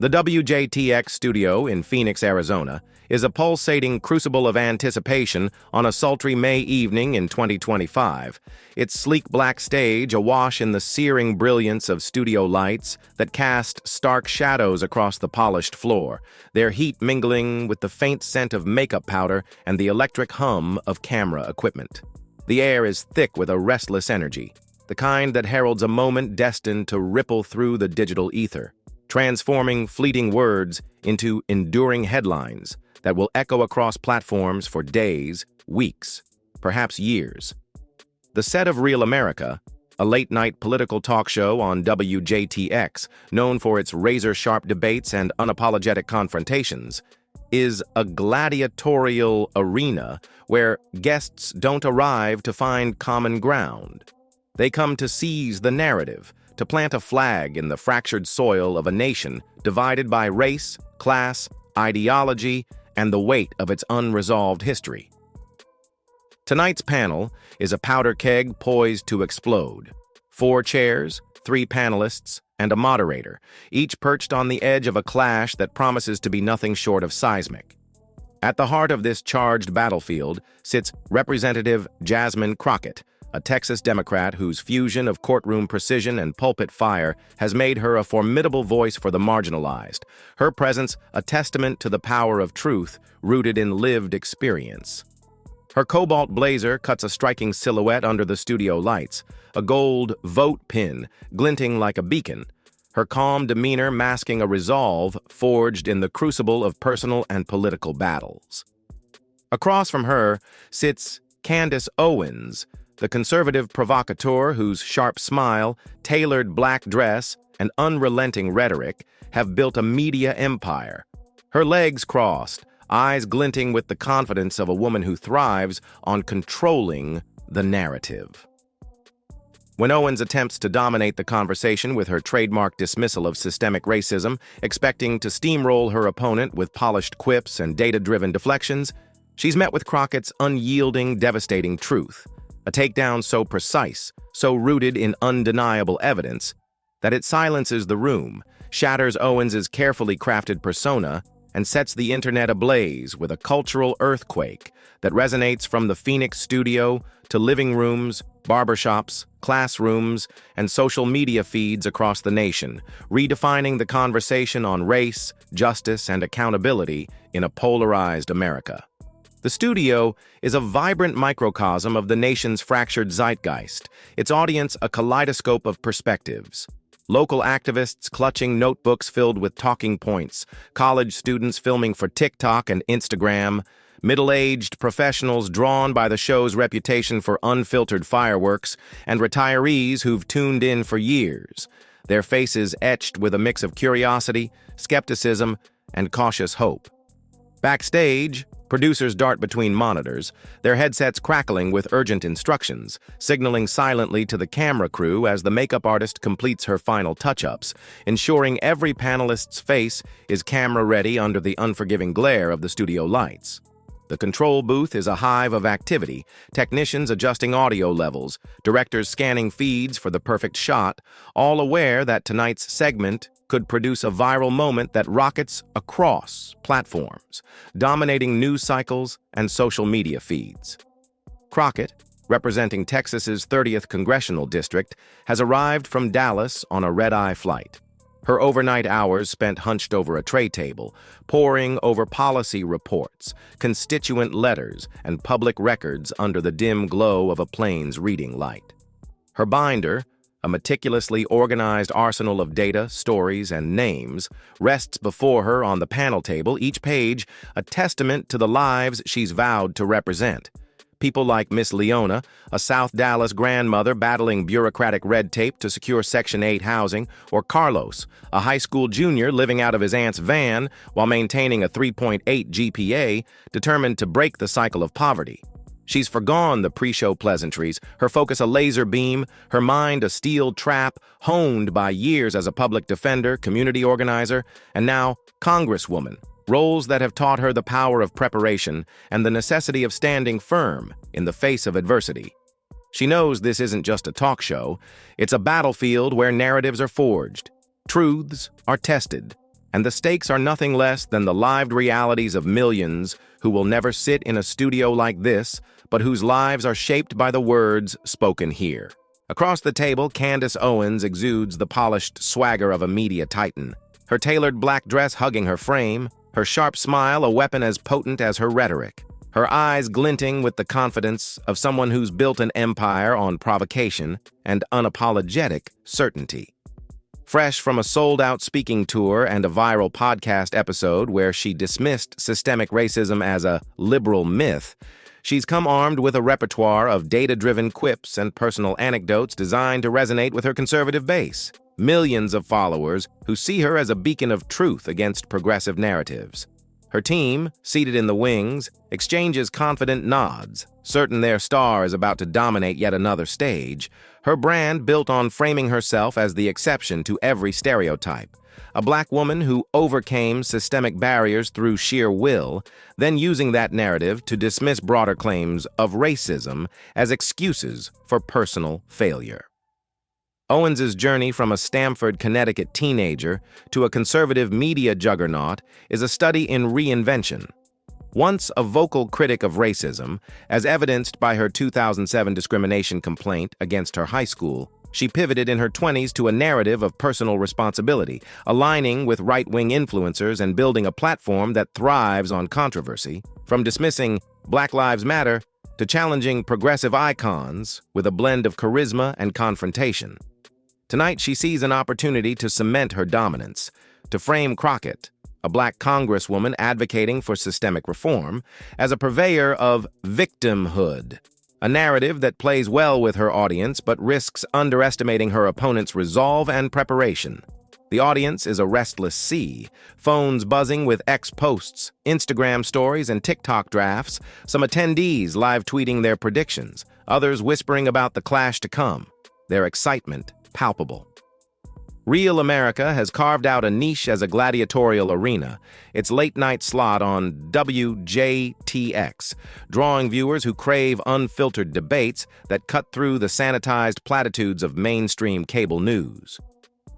The WJTX studio in Phoenix, Arizona, is a pulsating crucible of anticipation on a sultry May evening in 2025. Its sleek black stage awash in the searing brilliance of studio lights that cast stark shadows across the polished floor, their heat mingling with the faint scent of makeup powder and the electric hum of camera equipment. The air is thick with a restless energy, the kind that heralds a moment destined to ripple through the digital ether, transforming fleeting words into enduring headlines that will echo across platforms for days, weeks, perhaps years. The set of Real America, a late-night political talk show on WJTX, known for its razor-sharp debates and unapologetic confrontations, is a gladiatorial arena where guests don't arrive to find common ground. They come to seize the narrative, to plant a flag in the fractured soil of a nation divided by race, class, ideology, and the weight of its unresolved history. Tonight's panel is a powder keg poised to explode. 4 chairs, 3 panelists, and a moderator, each perched on the edge of a clash that promises to be nothing short of seismic. At the heart of this charged battlefield sits Representative Jasmine Crockett, a Texas Democrat whose fusion of courtroom precision and pulpit fire has made her a formidable voice for the marginalized, her presence a testament to the power of truth rooted in lived experience. Her cobalt blazer cuts a striking silhouette under the studio lights, a gold vote pin glinting like a beacon, her calm demeanor masking a resolve forged in the crucible of personal and political battles. Across from her sits Candace Owens, the conservative provocateur whose sharp smile, tailored black dress, and unrelenting rhetoric have built a media empire. Her legs crossed, eyes glinting with the confidence of a woman who thrives on controlling the narrative. When Owens attempts to dominate the conversation with her trademark dismissal of systemic racism, expecting to steamroll her opponent with polished quips and data-driven deflections, she's met with Crockett's unyielding, devastating truth. A takedown so precise, so rooted in undeniable evidence, that it silences the room, shatters Owens's carefully crafted persona, and sets the internet ablaze with a cultural earthquake that resonates from the Phoenix studio to living rooms, barbershops, classrooms, and social media feeds across the nation, redefining the conversation on race, justice, and accountability in a polarized America. The studio is a vibrant microcosm of the nation's fractured zeitgeist, its audience a kaleidoscope of perspectives. Local activists clutching notebooks filled with talking points, college students filming for TikTok and Instagram, middle-aged professionals drawn by the show's reputation for unfiltered fireworks, and retirees who've tuned in for years, their faces etched with a mix of curiosity, skepticism, and cautious hope. Backstage, producers dart between monitors, their headsets crackling with urgent instructions, signaling silently to the camera crew as the makeup artist completes her final touch-ups, ensuring every panelist's face is camera-ready under the unforgiving glare of the studio lights. The control booth is a hive of activity, technicians adjusting audio levels, directors scanning feeds for the perfect shot, all aware that tonight's segment could produce a viral moment that rockets across platforms, dominating news cycles and social media feeds. Crockett, representing Texas's 30th congressional district, has arrived from Dallas on a red-eye flight. Her overnight hours spent hunched over a tray table, poring over policy reports, constituent letters, and public records under the dim glow of a plane's reading light. Her binder, a meticulously organized arsenal of data, stories, and names, rests before her on the panel table, each page a testament to the lives she's vowed to represent. People like Miss Leona, a South Dallas grandmother battling bureaucratic red tape to secure Section 8 housing, or Carlos, a high school junior living out of his aunt's van while maintaining a 3.8 GPA, determined to break the cycle of poverty. She's forgone the pre-show pleasantries, her focus a laser beam, her mind a steel trap, honed by years as a public defender, community organizer, and now congresswoman, roles that have taught her the power of preparation and the necessity of standing firm in the face of adversity. She knows this isn't just a talk show, it's a battlefield where narratives are forged, truths are tested, And the stakes are nothing less than the lived realities of millions who will never sit in a studio like this, but whose lives are shaped by the words spoken here. Across the table, Candace Owens exudes the polished swagger of a media titan, her tailored black dress hugging her frame, her sharp smile a weapon as potent as her rhetoric, her eyes glinting with the confidence of someone who's built an empire on provocation and unapologetic certainty. Fresh from a sold-out speaking tour and a viral podcast episode where she dismissed systemic racism as a liberal myth, she's come armed with a repertoire of data-driven quips and personal anecdotes designed to resonate with her conservative base. Millions of followers who see her as a beacon of truth against progressive narratives. Her team, seated in the wings, exchanges confident nods, certain their star is about to dominate yet another stage. Her brand built on framing herself as the exception to every stereotype. A black woman who overcame systemic barriers through sheer will, then using that narrative to dismiss broader claims of racism as excuses for personal failure. Owens's journey from a Stamford, Connecticut teenager to a conservative media juggernaut is a study in reinvention. Once a vocal critic of racism, as evidenced by her 2007 discrimination complaint against her high school, she pivoted in her 20s to a narrative of personal responsibility, aligning with right-wing influencers and building a platform that thrives on controversy, from dismissing Black Lives Matter to challenging progressive icons with a blend of charisma and confrontation. Tonight, she sees an opportunity to cement her dominance, to frame Crockett, a black congresswoman advocating for systemic reform, as a purveyor of victimhood, a narrative that plays well with her audience but risks underestimating her opponent's resolve and preparation. The audience is a restless sea, phones buzzing with X posts, Instagram stories, and TikTok drafts, some attendees live tweeting their predictions, others whispering about the clash to come, their excitement palpable. Real America has carved out a niche as a gladiatorial arena, its late-night slot on WJTX, drawing viewers who crave unfiltered debates that cut through the sanitized platitudes of mainstream cable news.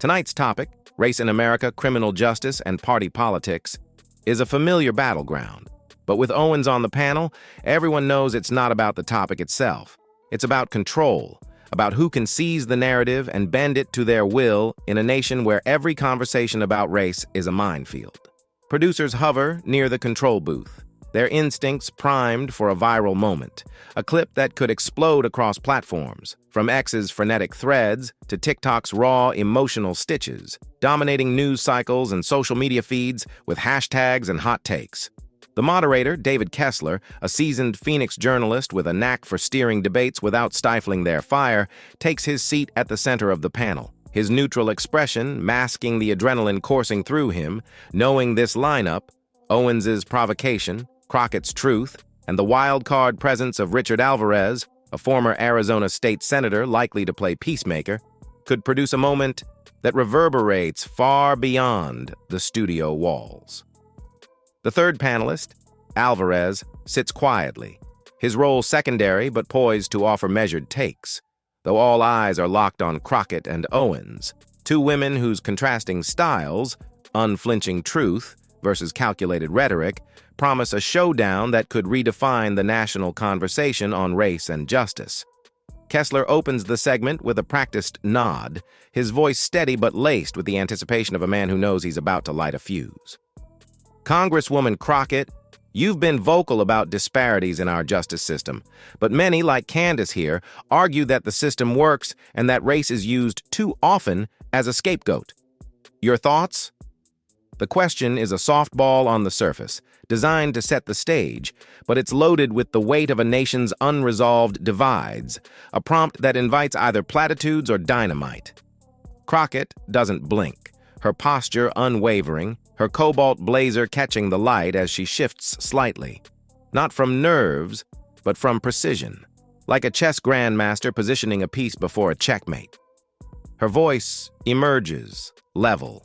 Tonight's topic, race in America, criminal justice, and party politics, is a familiar battleground. But with Owens on the panel, everyone knows it's not about the topic itself. It's about control, about who can seize the narrative and bend it to their will in a nation where every conversation about race is a minefield. Producers hover near the control booth, their instincts primed for a viral moment, a clip that could explode across platforms, from X's frenetic threads to TikTok's raw emotional stitches, dominating news cycles and social media feeds with hashtags and hot takes. The moderator, David Kessler, a seasoned Phoenix journalist with a knack for steering debates without stifling their fire, takes his seat at the center of the panel, his neutral expression masking the adrenaline coursing through him, knowing this lineup, Owens's provocation, Crockett's truth, and the wild-card presence of Richard Alvarez, a former Arizona state senator likely to play peacemaker, could produce a moment that reverberates far beyond the studio walls. The third panelist, Alvarez, sits quietly, his role secondary but poised to offer measured takes, though all eyes are locked on Crockett and Owens, two women whose contrasting styles, unflinching truth versus calculated rhetoric, promise a showdown that could redefine the national conversation on race and justice. Kessler opens the segment with a practiced nod, his voice steady but laced with the anticipation of a man who knows he's about to light a fuse. Congresswoman Crockett, you've been vocal about disparities in our justice system, but many, like Candace here, argue that the system works and that race is used too often as a scapegoat. Your thoughts? The question is a softball on the surface, designed to set the stage, but it's loaded with the weight of a nation's unresolved divides, a prompt that invites either platitudes or dynamite. Crockett doesn't blink, her posture unwavering, her cobalt blazer catching the light as she shifts slightly. Not from nerves, but from precision, like a chess grandmaster positioning a piece before a checkmate. Her voice emerges, level,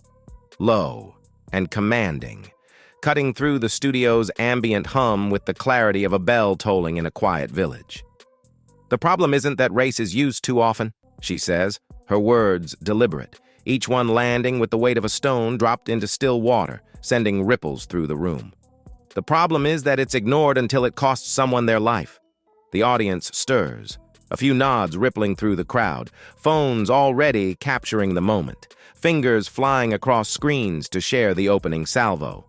low, and commanding, cutting through the studio's ambient hum with the clarity of a bell tolling in a quiet village. The problem isn't that race is used too often, she says, her words deliberate. each one landing with the weight of a stone dropped into still water, sending ripples through the room. The problem is that it's ignored until it costs someone their life. The audience stirs, a few nods rippling through the crowd, phones already capturing the moment, fingers flying across screens to share the opening salvo.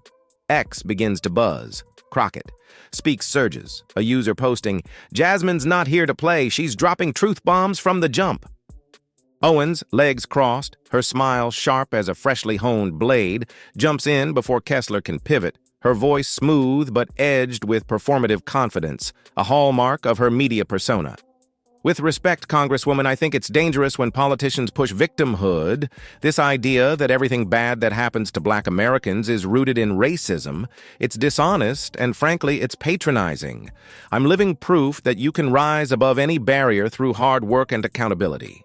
X begins to buzz. Crockett. Speaks surges, a user posting, "Jasmine's not here to play, she's dropping truth bombs from the jump." Owens, legs crossed, her smile sharp as a freshly honed blade, jumps in before Kessler can pivot, her voice smooth but edged with performative confidence, a hallmark of her media persona. "With respect, Congresswoman, I think it's dangerous when politicians push victimhood, this idea that everything bad that happens to Black Americans is rooted in racism. It's dishonest, and frankly, it's patronizing. I'm living proof that you can rise above any barrier through hard work and accountability."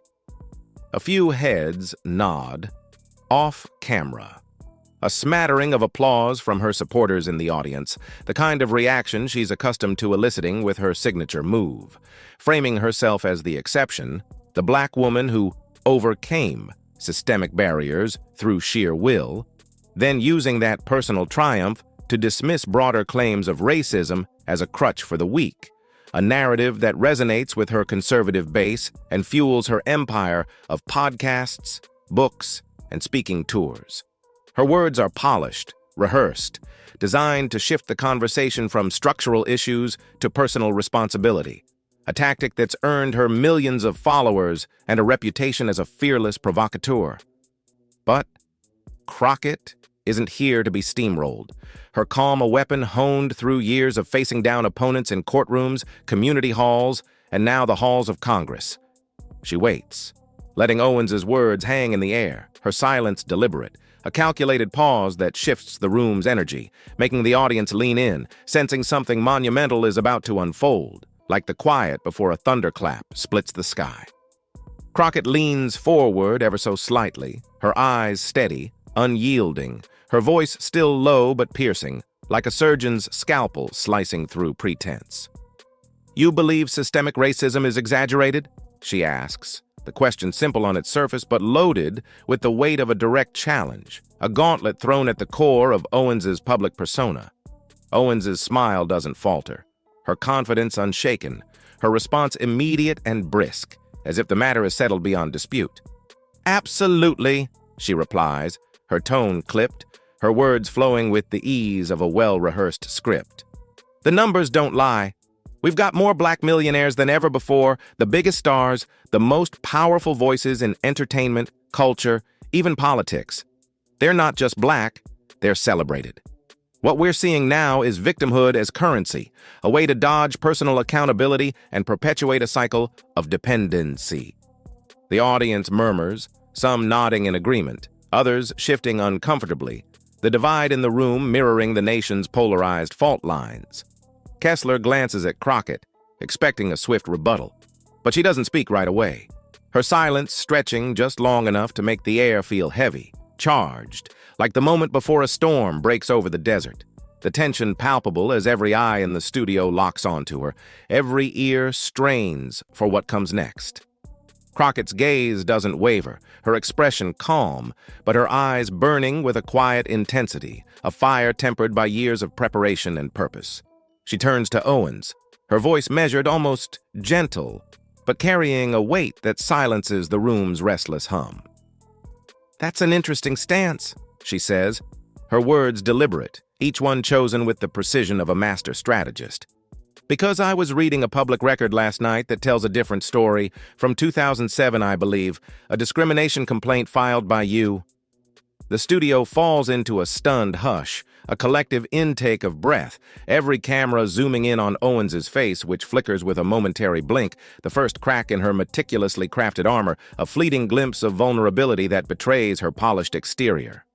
A few heads nod, off camera. A smattering of applause from her supporters in the audience, the kind of reaction she's accustomed to eliciting with her signature move. Framing herself as the exception, the Black woman who overcame systemic barriers through sheer will, then using that personal triumph to dismiss broader claims of racism as a crutch for the weak, a narrative that resonates with her conservative base and fuels her empire of podcasts, books, and speaking tours. Her words are polished, rehearsed, designed to shift the conversation from structural issues to personal responsibility, a tactic that's earned her millions of followers and a reputation as a fearless provocateur. But Crockett isn't here to be steamrolled. Her calm a weapon honed through years of facing down opponents in courtrooms, community halls, and now the halls of Congress. She waits, letting Owens's words hang in the air, her silence deliberate, a calculated pause that shifts the room's energy, making the audience lean in, sensing something monumental is about to unfold, like the quiet before a thunderclap splits the sky. Crockett leans forward ever so slightly, her eyes steady, unyielding, her voice still low but piercing, like a surgeon's scalpel slicing through pretense. "You believe systemic racism is exaggerated?" she asks. The question simple on its surface, but loaded with the weight of a direct challenge, a gauntlet thrown at the core of Owens's public persona. Owens's smile doesn't falter, her confidence unshaken, her response immediate and brisk, as if the matter is settled beyond dispute. "Absolutely," she replies, her tone clipped, her words flowing with the ease of a well-rehearsed script. "The numbers don't lie. We've got more Black millionaires than ever before, the biggest stars, the most powerful voices in entertainment, culture, even politics. They're not just Black, they're celebrated. What we're seeing now is victimhood as currency, a way to dodge personal accountability and perpetuate a cycle of dependency." The audience murmurs, some nodding in agreement, others shifting uncomfortably, the divide in the room mirroring the nation's polarized fault lines. Kessler glances at Crockett, expecting a swift rebuttal, but she doesn't speak right away, her silence stretching just long enough to make the air feel heavy, charged, like the moment before a storm breaks over the desert. The tension palpable as every eye in the studio locks onto her, every ear strains for what comes next. Crockett's gaze doesn't waver, her expression calm, but her eyes burning with a quiet intensity, a fire tempered by years of preparation and purpose. She turns to Owens, her voice measured, almost gentle, but carrying a weight that silences the room's restless hum. "That's an interesting stance," she says, her words deliberate, each one chosen with the precision of a master strategist. "Because I was reading a public record last night that tells a different story, from 2007, I believe, a discrimination complaint filed by you." The studio falls into a stunned hush, a collective intake of breath, every camera zooming in on Owens's face, which flickers with a momentary blink, the first crack in her meticulously crafted armor, a fleeting glimpse of vulnerability that betrays her polished exterior.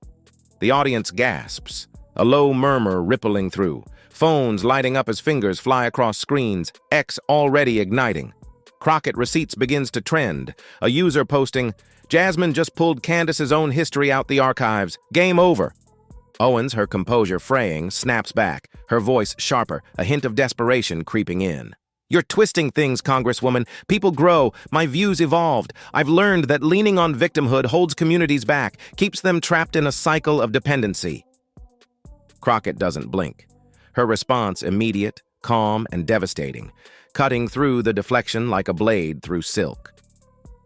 The audience gasps, a low murmur rippling through, phones lighting up as fingers fly across screens, X already igniting. Crockett Receipts begins to trend, a user posting, "Jasmine just pulled Candace's own history out the archives. Game over." Owens, her composure fraying, snaps back, her voice sharper, a hint of desperation creeping in. You're twisting things, Congresswoman. People grow. My views evolved. I've learned that leaning on victimhood holds communities back, keeps them trapped in a cycle of dependency. Crockett doesn't blink. Her response immediate, calm, and devastating, cutting through the deflection like a blade through silk.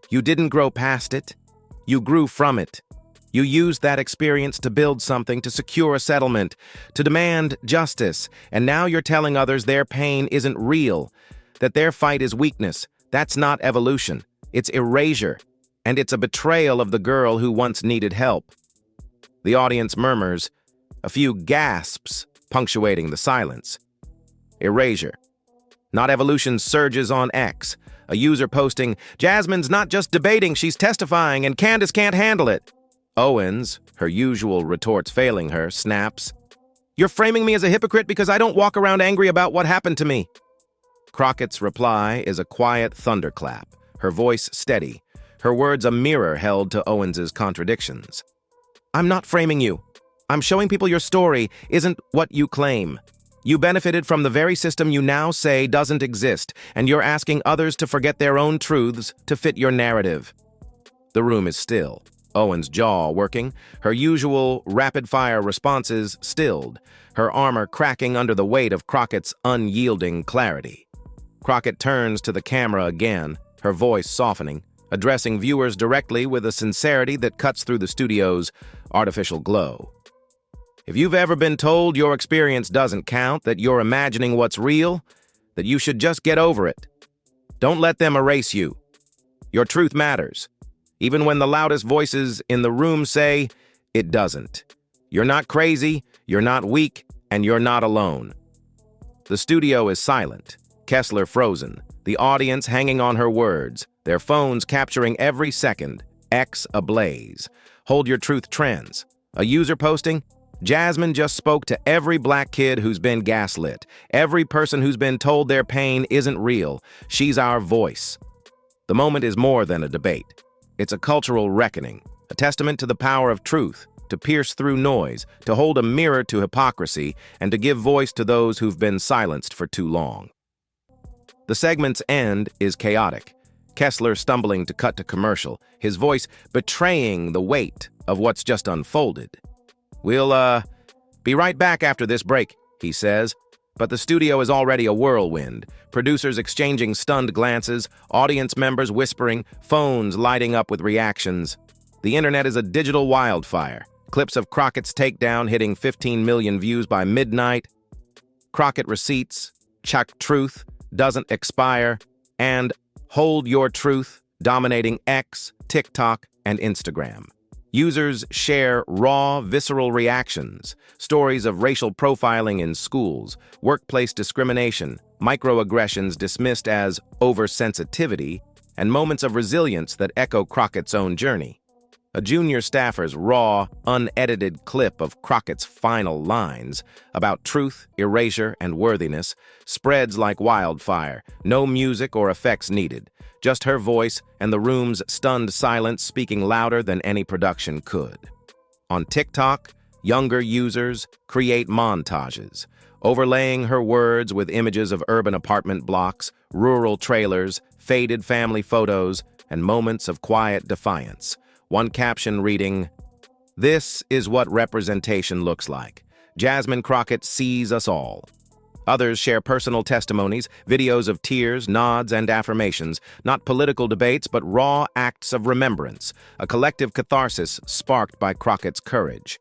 You didn't grow past it. You grew from it. You used that experience to build something, to secure a settlement, to demand justice, and now you're telling others their pain isn't real, that their fight is weakness. That's not evolution. It's erasure, and it's a betrayal of the girl who once needed help. The audience murmurs, a few gasps punctuating the silence. Erasure. Not evolution surges on X. A user posting, "Jasmine's not just debating, she's testifying, and Candace can't handle it." Owens, her usual retorts failing her, snaps, "You're framing me as a hypocrite because I don't walk around angry about what happened to me." Crockett's reply is a quiet thunderclap, her voice steady, her words a mirror held to Owens's contradictions. "I'm not framing you. I'm showing people your story isn't what you claim. You benefited from the very system you now say doesn't exist, and you're asking others to forget their own truths to fit your narrative." The room is still. Owens' jaw working, her usual rapid-fire responses stilled, her armor cracking under the weight of Crockett's unyielding clarity. Crockett turns to the camera again, her voice softening, addressing viewers directly with a sincerity that cuts through the studio's artificial glow. If you've ever been told your experience doesn't count, that you're imagining what's real, that you should just get over it. Don't let them erase you. Your truth matters. Even when the loudest voices in the room say, it doesn't. You're not crazy, you're not weak, and you're not alone. The studio is silent, Kessler frozen, the audience hanging on her words, their phones capturing every second, X ablaze. Hold your truth trends. A user posting, "Jasmine just spoke to every black kid who's been gaslit, every person who's been told their pain isn't real. She's our voice." The moment is more than a debate. It's a cultural reckoning, a testament to the power of truth, to pierce through noise, to hold a mirror to hypocrisy, and to give voice to those who've been silenced for too long. The segment's end is chaotic. Kessler stumbling to cut to commercial, his voice betraying the weight of what's just unfolded. "We'll, be right back after this break," he says, but the studio is already a whirlwind, producers exchanging stunned glances, audience members whispering, phones lighting up with reactions. The internet is a digital wildfire. Clips of Crockett's takedown hitting 15 million views by midnight. Crockett receipts, Chuck truth, doesn't expire, and hold your truth, dominating X, TikTok, and Instagram. Users share raw, visceral reactions, stories of racial profiling in schools, workplace discrimination, microaggressions dismissed as oversensitivity, and moments of resilience that echo Crockett's own journey. A junior staffer's raw, unedited clip of Crockett's final lines about truth, erasure, and worthiness spreads like wildfire, no music or effects needed. Just her voice and the room's stunned silence speaking louder than any production could. On TikTok, younger users create montages, overlaying her words with images of urban apartment blocks, rural trailers, faded family photos, and moments of quiet defiance. One caption reading, "This is what representation looks like. Jasmine Crockett sees us all." Others share personal testimonies, videos of tears, nods, and affirmations, not political debates, but raw acts of remembrance, a collective catharsis sparked by Crockett's courage.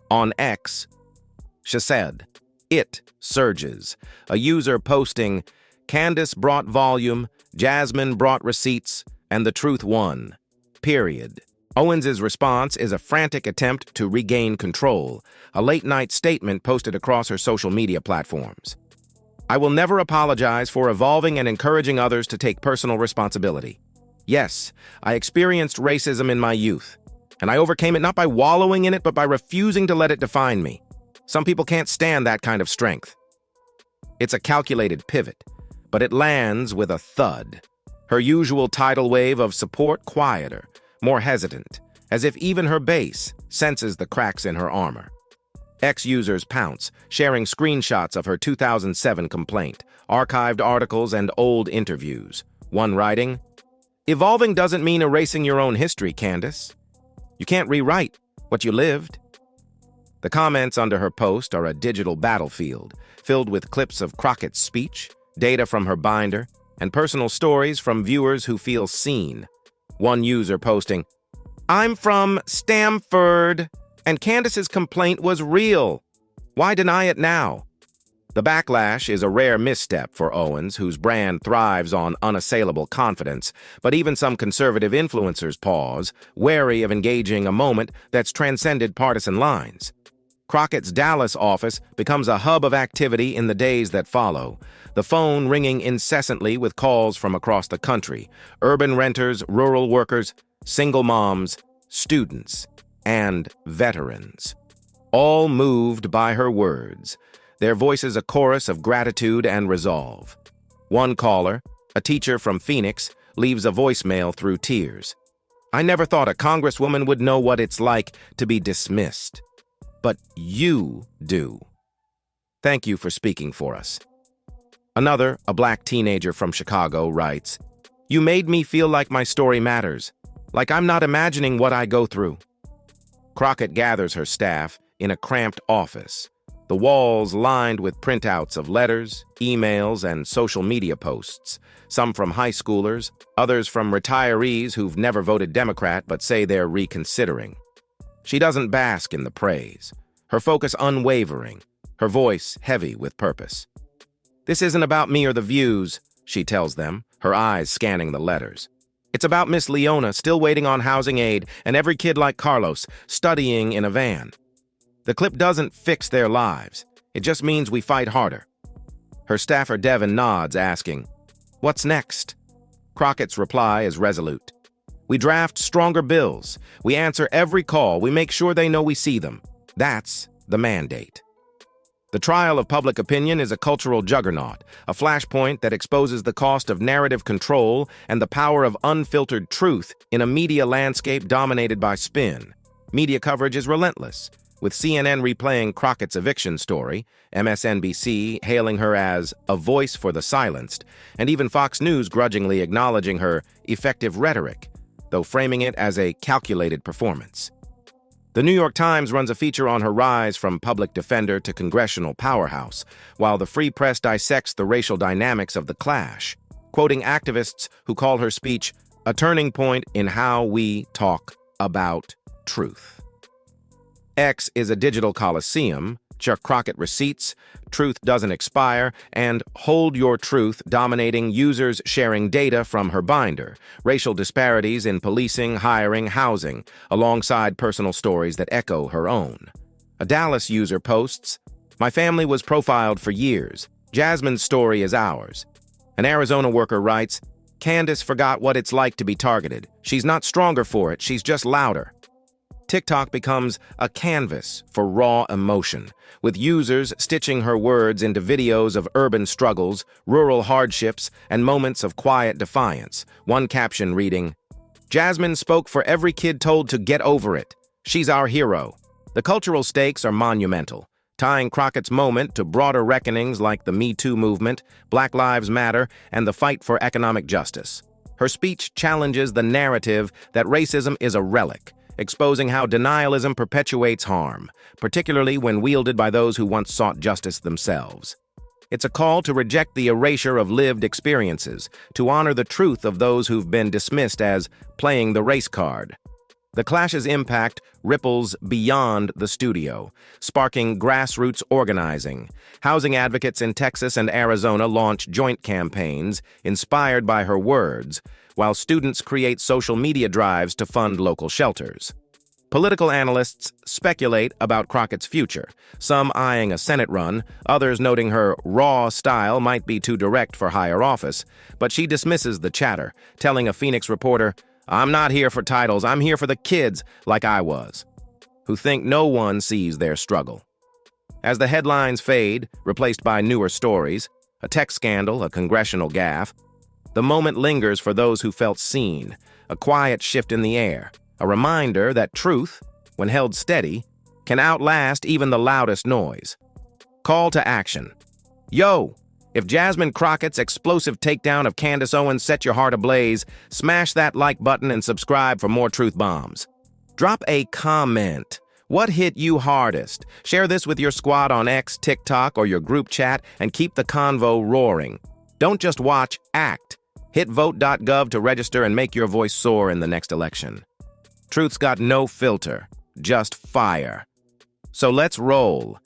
On X, she said, it surges. A user posting, "Candace brought volume, Jasmine brought receipts, and the truth won. Period." Owens's response is a frantic attempt to regain control, a late-night statement posted across her social media platforms. "I will never apologize for evolving and encouraging others to take personal responsibility. Yes, I experienced racism in my youth, and I overcame it not by wallowing in it, but by refusing to let it define me. Some people can't stand that kind of strength." It's a calculated pivot, but it lands with a thud. Her usual tidal wave of support quieter, more hesitant, as if even her base senses the cracks in her armor. Ex-users pounce, sharing screenshots of her 2007 complaint, archived articles, and old interviews. One writing, "Evolving doesn't mean erasing your own history, Candace. You can't rewrite what you lived." The comments under her post are a digital battlefield, filled with clips of Crockett's speech, data from her binder, and personal stories from viewers who feel seen. One user posting, "I'm from Stamford, and Candace's complaint was real. Why deny it now?" The backlash is a rare misstep for Owens, whose brand thrives on unassailable confidence, but even some conservative influencers pause, wary of engaging a moment that's transcended partisan lines. Crockett's Dallas office becomes a hub of activity in the days that follow, the phone ringing incessantly with calls from across the country, urban renters, rural workers, single moms, students, and veterans. All moved by her words, their voices a chorus of gratitude and resolve. One caller, a teacher from Phoenix, leaves a voicemail through tears. "I never thought a congresswoman would know what it's like to be dismissed. But you do. Thank you for speaking for us." Another, a black teenager from Chicago, writes, "You made me feel like my story matters, like I'm not imagining what I go through." Crockett gathers her staff in a cramped office, the walls lined with printouts of letters, emails, and social media posts, some from high schoolers, others from retirees who've never voted Democrat but say they're reconsidering. She doesn't bask in the praise, her focus unwavering, her voice heavy with purpose. "This isn't about me or the views," she tells them, her eyes scanning the letters. "It's about Miss Leona still waiting on housing aid and every kid like Carlos studying in a van. The clip doesn't fix their lives. It just means we fight harder." Her staffer Devin nods, asking, "What's next?" Crockett's reply is resolute. "We draft stronger bills. We answer every call. We make sure they know we see them. That's the mandate." The trial of public opinion is a cultural juggernaut, a flashpoint that exposes the cost of narrative control and the power of unfiltered truth in a media landscape dominated by spin. Media coverage is relentless, with CNN replaying Crockett's eviction story, MSNBC hailing her as a voice for the silenced, and even Fox News grudgingly acknowledging her effective rhetoric, though framing it as a calculated performance. The New York Times runs a feature on her rise from public defender to congressional powerhouse, while the Free Press dissects the racial dynamics of the clash, quoting activists who call her speech a turning point in how we talk about truth. X is a digital coliseum, Chuck Crockett receipts, truth doesn't expire, and hold your truth dominating users sharing data from her binder, racial disparities in policing, hiring, housing, alongside personal stories that echo her own. A Dallas user posts, "My family was profiled for years. Jasmine's story is ours." An Arizona worker writes, "Candace forgot what it's like to be targeted. She's not stronger for it, she's just louder." TikTok becomes a canvas for raw emotion, with users stitching her words into videos of urban struggles, rural hardships, and moments of quiet defiance. One caption reading, "Jasmine spoke for every kid told to get over it. She's our hero." The cultural stakes are monumental, tying Crockett's moment to broader reckonings like the Me Too movement, Black Lives Matter, and the fight for economic justice. Her speech challenges the narrative that racism is a relic, exposing how denialism perpetuates harm, particularly when wielded by those who once sought justice themselves. It's a call to reject the erasure of lived experiences, to honor the truth of those who've been dismissed as playing the race card. The clash's impact ripples beyond the studio, sparking grassroots organizing. Housing advocates in Texas and Arizona launch joint campaigns inspired by her words, while students create social media drives to fund local shelters. Political analysts speculate about Crockett's future, some eyeing a Senate run, others noting her raw style might be too direct for higher office, but she dismisses the chatter, telling a Phoenix reporter, "I'm not here for titles, I'm here for the kids, like I was," who think no one sees their struggle. As the headlines fade, replaced by newer stories, a tech scandal, a congressional gaffe, the moment lingers for those who felt seen, a quiet shift in the air, a reminder that truth, when held steady, can outlast even the loudest noise. Call to action. Yo! If Jasmine Crockett's explosive takedown of Candace Owens set your heart ablaze, smash that like button and subscribe for more truth bombs. Drop a comment. What hit you hardest? Share this with your squad on X, TikTok, or your group chat and keep the convo roaring. Don't just watch, act. Hit vote.gov to register and make your voice soar in the next election. Truth's got no filter, just fire. So let's roll.